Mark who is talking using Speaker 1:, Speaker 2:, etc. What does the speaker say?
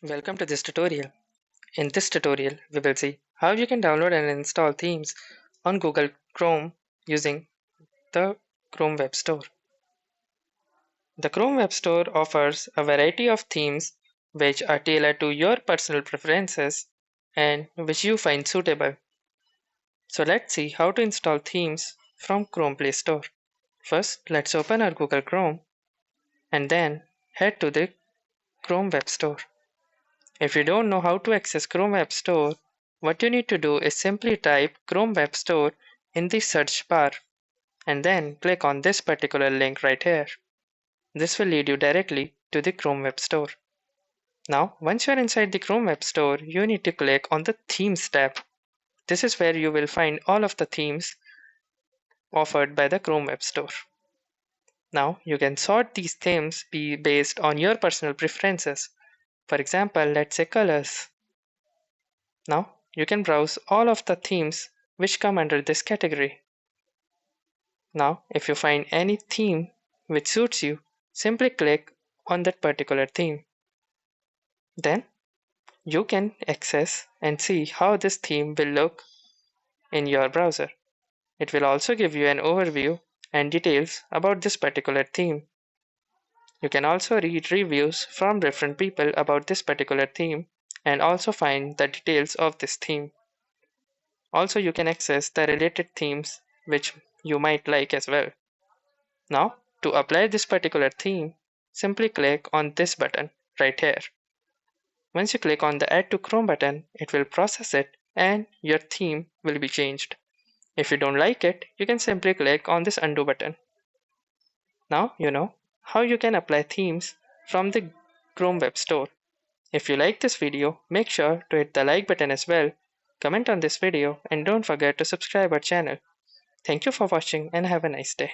Speaker 1: Welcome to this tutorial. In this tutorial, we will see how you can download and install themes on Google Chrome using the Chrome Web Store. The Chrome Web Store offers a variety of themes which are tailored to your personal preferences and which you find suitable. So let's see how to install themes from Chrome Play Store. First, let's open our Google Chrome and then head to the Chrome Web Store. If you don't know how to access Chrome Web Store, what you need to do is simply type Chrome Web Store in the search bar and then click on this particular link right here. This will lead you directly to the Chrome Web Store. Now, once you are inside the Chrome Web Store, you need to click on the Themes tab. This is where you will find all of the themes offered by the Chrome Web Store. Now, you can sort these themes based on your personal preferences. For example, let's say colors. Now, you can browse all of the themes which come under this category. Now, if you find any theme which suits you, simply click on that particular theme. Then, you can access and see how this theme will look in your browser. It will also give you an overview and details about this particular theme. You can also read reviews from different people about this particular theme and also find the details of this theme. Also, you can access the related themes which you might like as well. Now, to apply this particular theme, simply click on this button right here. Once you click on the Add to Chrome button, it will process it and your theme will be changed. If you don't like it, you can simply click on this Undo button. Now you know how you can apply themes from the Chrome Web Store. If you like this video, make sure to hit the like button as well, comment on this video, and don't forget to subscribe our channel. Thank you for watching and have a nice day.